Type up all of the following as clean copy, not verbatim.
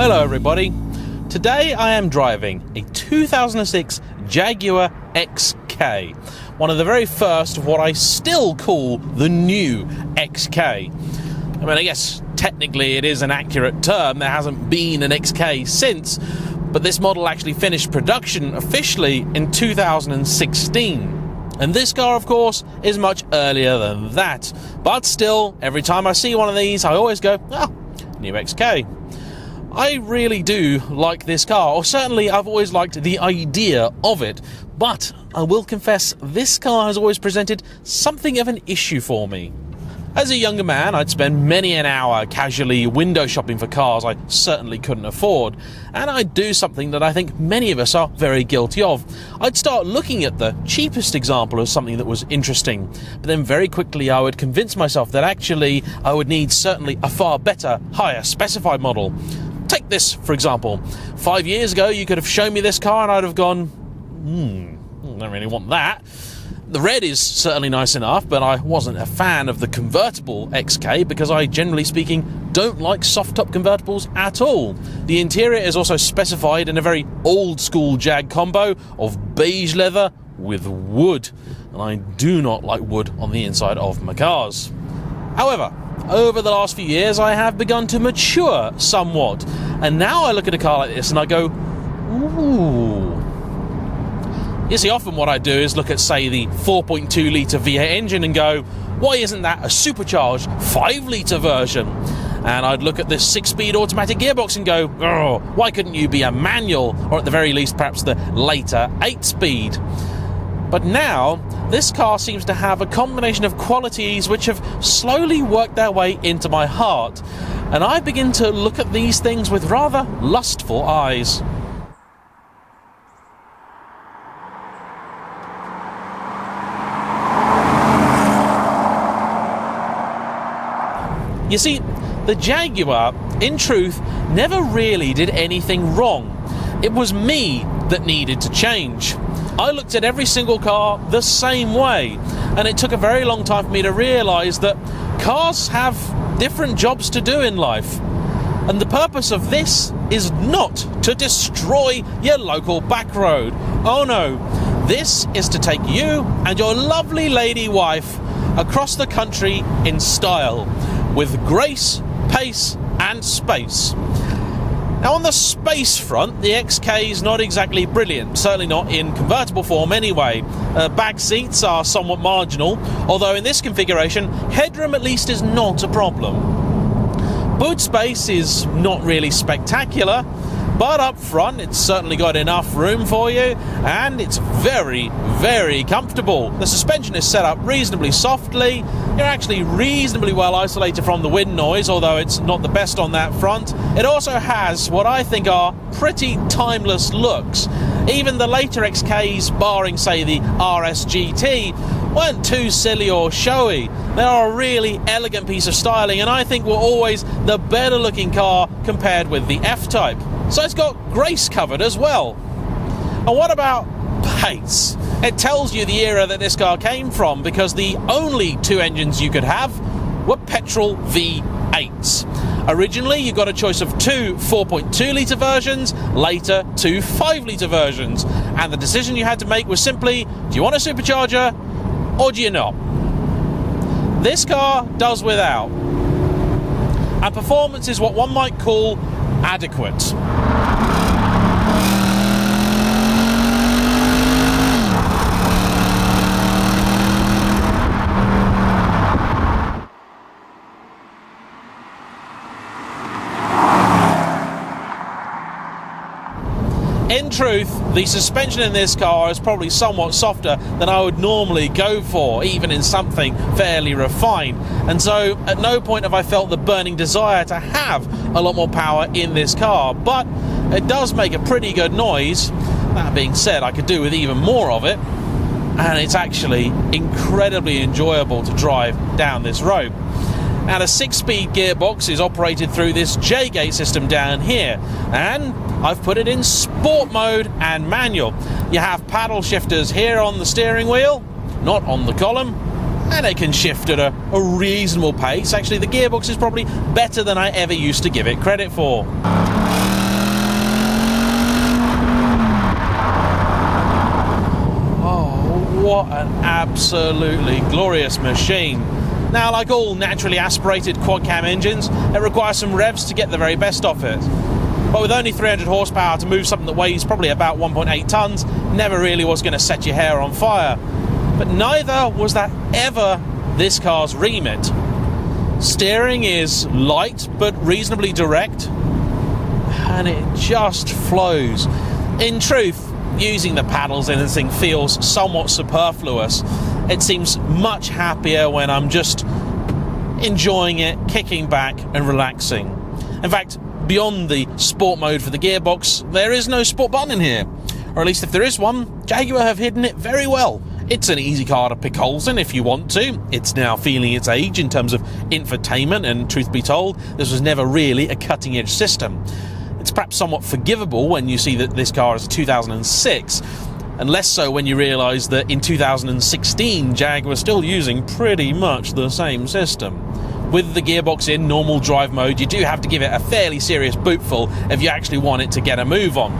Hello everybody. Today I am driving a 2006 Jaguar XK, one of the very first of what I still call the new XK. I mean, I guess technically it is an accurate term, there hasn't been an XK since, but this model actually finished production officially in 2016. And this car, of course, is much earlier than that. But still, every time I see one of these, I always go, new XK. I really do like this car, or certainly I've always liked the idea of it. But I will confess, this car has always presented something of an issue for me. As a younger man, I'd spend many an hour casually window shopping for cars I certainly couldn't afford, and I'd do something that I think many of us are very guilty of. I'd start looking at the cheapest example of something that was interesting, but then very quickly I would convince myself that actually I would need certainly a far better, higher specified model. Take this, for example. 5 years ago, you could have shown me this car and I'd have gone, I don't really want that. The red is certainly nice enough, but I wasn't a fan of the Convertible XK because I, generally speaking, don't like soft-top convertibles at all. The interior is also specified in a very old-school Jag combo of beige leather with wood, and I do not like wood on the inside of my cars. However, over the last few years, I have begun to mature somewhat, and now I look at a car like this and I go, ooh. You see, often what I do is look at, say, the 4.2 litre V8 engine and go, why isn't that a supercharged 5 litre version? And I'd look at this 6-speed automatic gearbox and go, oh, why couldn't you be a manual, or at the very least perhaps the later 8-speed? But now, this car seems to have a combination of qualities which have slowly worked their way into my heart, and I begin to look at these things with rather lustful eyes. You see, the Jaguar, in truth, never really did anything wrong. It was me that needed to change. I looked at every single car the same way, and it took a very long time for me to realise that cars have different jobs to do in life. And the purpose of this is not to destroy your local back road. Oh no, this is to take you and your lovely lady wife across the country in style, with grace, pace and space. Now, on the space front, the XK is not exactly brilliant, certainly not in convertible form anyway. Back seats are somewhat marginal, although in this configuration, headroom at least is not a problem. Boot space is not really spectacular, but up front it's certainly got enough room for you, and it's very, very comfortable. The suspension is set up reasonably softly. You're actually reasonably well isolated from the wind noise, although it's not the best on that front. It also has what I think are pretty timeless looks. Even the later XKs, barring say the RS GT, weren't too silly or showy. They are a really elegant piece of styling, and I think were always the better looking car compared with the F-Type. So it's got grace covered as well. And what about pace? It tells you the era that this car came from, because the only two engines you could have were petrol V8s. Originally, you got a choice of two 4.2 litre versions, later two 5 litre versions. And the decision you had to make was simply, do you want a supercharger or do you not? This car does without. And performance is what one might call adequate. In truth, the suspension in this car is probably somewhat softer than I would normally go for, even in something fairly refined. And so, at no point have I felt the burning desire to have a lot more power in this car, but it does make a pretty good noise. That being said, I could do with even more of it, and it's actually incredibly enjoyable to drive down this road. Now, the 6-speed gearbox is operated through this J-gate system down here, and I've put it in sport mode and manual. You have paddle shifters here on the steering wheel, not on the column, and it can shift at a reasonable pace. Actually, the gearbox is probably better than I ever used to give it credit for. what an absolutely glorious machine. Now, like all naturally aspirated quad-cam engines, it requires some revs to get the very best off it. But with only 300 horsepower to move something that weighs probably about 1.8 tons, never really was going to set your hair on fire. But neither was that ever this car's remit. Steering is light but reasonably direct, and it just flows. In truth, using the paddles in this thing feels somewhat superfluous. It seems much happier when I'm just enjoying it, kicking back and relaxing. In fact, beyond the sport mode for the gearbox, there is no sport button in here. Or at least if there is one, Jaguar have hidden it very well. It's an easy car to pick holes in if you want to. It's now feeling its age in terms of infotainment, and truth be told, this was never really a cutting-edge system. It's perhaps somewhat forgivable when you see that this car is a 2006, and less so when you realise that in 2016 Jaguar was still using pretty much the same system. With the gearbox in normal drive mode, you do have to give it a fairly serious bootful if you actually want it to get a move on.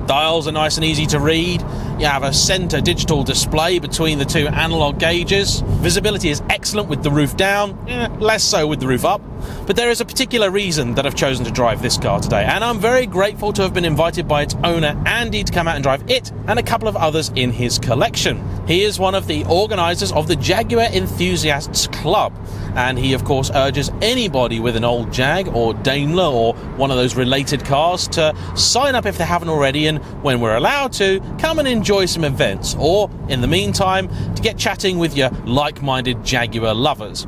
Dials are nice and easy to read. You have a centre digital display between the two analog gauges. Visibility is excellent with the roof down, less so with the roof up. But there is a particular reason that I've chosen to drive this car today, and I'm very grateful to have been invited by its owner, Andy, to come out and drive it and a couple of others in his collection. He is one of the organisers of the Jaguar Enthusiasts Club, and he of course urges anybody with an old Jag or Daimler or one of those related cars to sign up if they haven't already, and when we're allowed to, come and enjoy some events, or in the meantime to get chatting with your like-minded Jaguar lovers.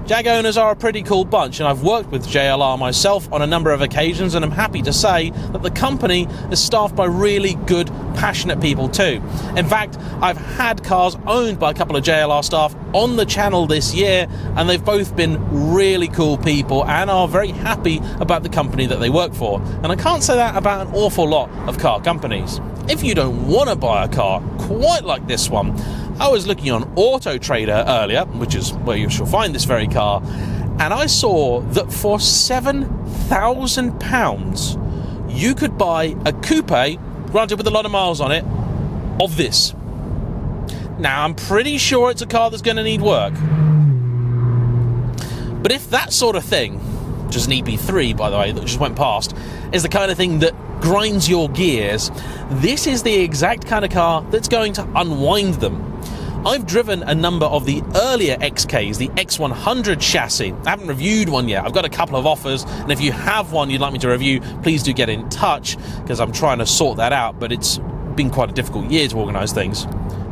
Jag owners are a pretty cool bunch, and I've worked with JLR myself on a number of occasions, and I'm happy to say that the company is staffed by really good, passionate people too. In fact, I've had cars owned by a couple of JLR staff on the channel this year, and they've both been really cool people and are very happy about the company that they work for. And I can't say that about an awful lot of car companies. If you don't want to buy a car quite like this one, I was looking on Auto Trader earlier, which is where you shall find this very car, and I saw that for £7,000 you could buy a coupe, granted with a lot of miles on it, of this. Now, I'm pretty sure it's a car that's going to need work. But if that sort of thing, which is an EP3 by the way that just went past, is the kind of thing that grinds your gears, this is the exact kind of car that's going to unwind them. I've driven a number of the earlier XKs, the X100 chassis. I haven't reviewed one yet. I've got a couple of offers, and if you have one you'd like me to review, please do get in touch, because I'm trying to sort that out, but it's been quite a difficult year to organise things.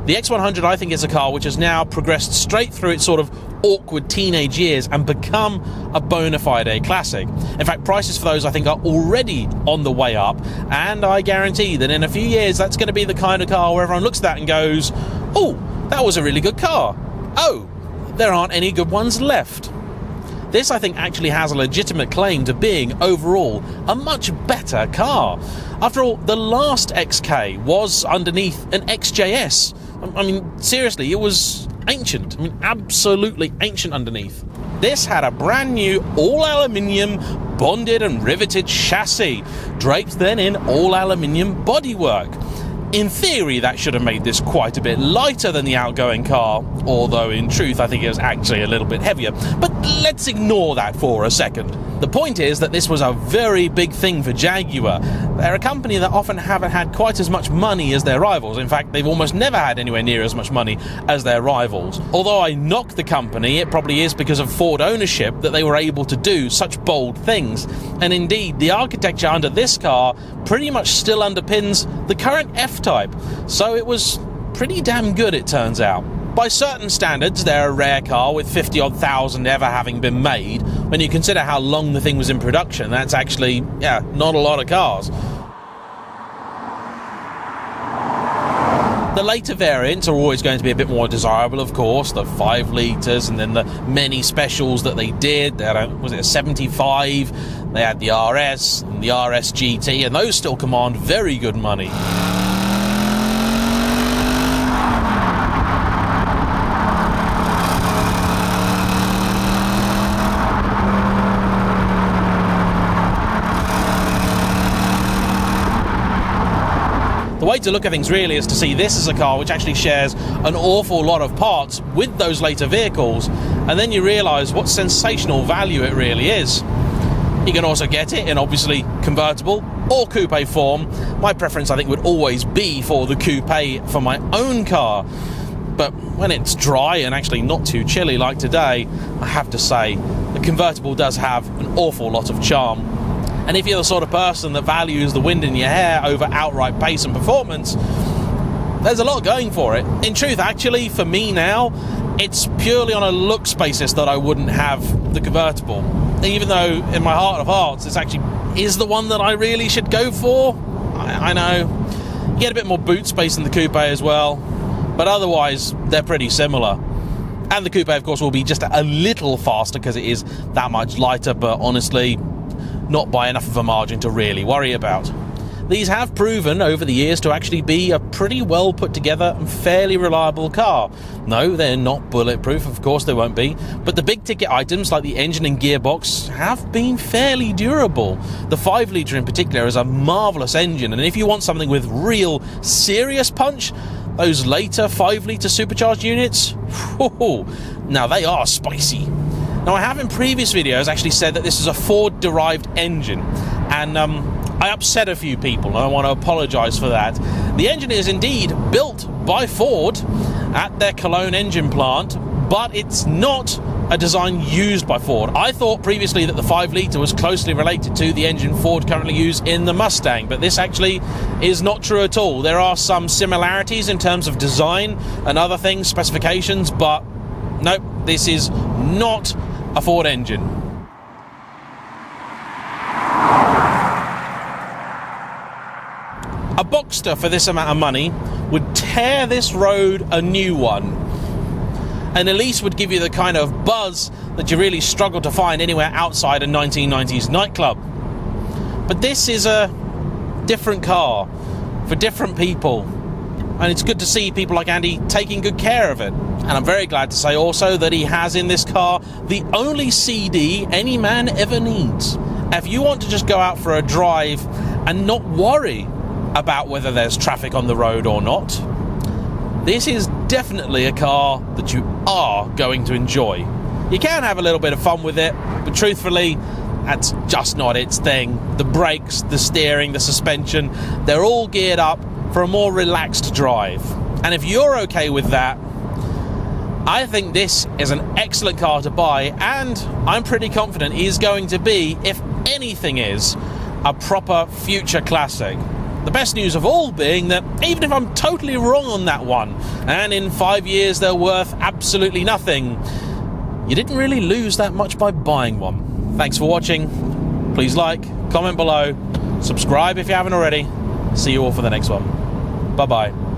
The X100, I think, is a car which has now progressed straight through its sort of awkward teenage years and become a bona fide classic. In fact, prices for those, I think, are already on the way up, and I guarantee that in a few years that's going to be the kind of car where everyone looks at that and goes, oh, that was a really good car. Oh, there aren't any good ones left. This, I think, actually has a legitimate claim to being, overall, a much better car. After all, the last XK was underneath an XJS. I mean, seriously, it was ancient. I mean, absolutely ancient underneath. This had a brand new all-aluminium bonded and riveted chassis, draped then in all-aluminium bodywork. In theory, that should have made this quite a bit lighter than the outgoing car, although in truth I think it was actually a little bit heavier. But let's ignore that for a second. The point is that this was a very big thing for Jaguar. They're a company that often haven't had quite as much money as their rivals. In fact, they've almost never had anywhere near as much money as their rivals. Although I knock the company, it probably is because of Ford ownership that they were able to do such bold things. And indeed, the architecture under this car pretty much still underpins the current F-Type. So it was pretty damn good, it turns out. By certain standards, they're a rare car, with 50-odd thousand ever having been made. When you consider how long the thing was in production, that's actually, not a lot of cars. The later variants are always going to be a bit more desirable, of course, the 5 litres, and then the many specials that they did. They had was it a 75? They had the RS and the RS GT, and those still command very good money. way to look at things really is to see this as a car which actually shares an awful lot of parts with those later vehicles, and then you realise what sensational value it really is. You can also get it in obviously convertible or coupe form. My preference, I think, would always be for the coupe for my own car. But when it's dry and actually not too chilly like today, I have to say the convertible does have an awful lot of charm. And if you're the sort of person that values the wind in your hair over outright pace and performance, there's a lot going for it. In truth, actually, for me now, it's purely on a looks basis that I wouldn't have the convertible. Even though in my heart of hearts this actually is the one that I really should go for. I know. You get a bit more boot space in the coupe as well, but otherwise they're pretty similar. And the coupe, of course, will be just a little faster because it is that much lighter, but honestly, not by enough of a margin to really worry about. These have proven over the years to actually be a pretty well put together and fairly reliable car. No, they're not bulletproof, of course they won't be, but the big ticket items like the engine and gearbox have been fairly durable. The 5 litre in particular is a marvellous engine, and if you want something with real serious punch, those later 5 litre supercharged units, whoo, now they are spicy. Now, I have in previous videos actually said that this is a Ford-derived engine, and I upset a few people, and I want to apologise for that. The engine is indeed built by Ford at their Cologne engine plant, but it's not a design used by Ford. I thought previously that the 5 litre was closely related to the engine Ford currently use in the Mustang, but this actually is not true at all. There are some similarities in terms of design and other things, specifications, but nope, this is not a Ford engine. A Boxster for this amount of money would tear this road a new one, and at least would give you the kind of buzz that you really struggle to find anywhere outside a 1990s nightclub. But this is a different car for different people, and it's good to see people like Andy taking good care of it. And I'm very glad to say also that he has in this car the only CD any man ever needs. If you want to just go out for a drive and not worry about whether there's traffic on the road or not, this is definitely a car that you are going to enjoy. You can have a little bit of fun with it, but truthfully, that's just not its thing. The brakes, the steering, the suspension, they're all geared up for a more relaxed drive. And if you're okay with that, I think this is an excellent car to buy, and I'm pretty confident is going to be, if anything is, a proper future classic. The best news of all being that even if I'm totally wrong on that one, and in 5 years they're worth absolutely nothing, you didn't really lose that much by buying one. Thanks for watching. Please like, comment below, subscribe if you haven't already. See you all for the next one. Bye-bye.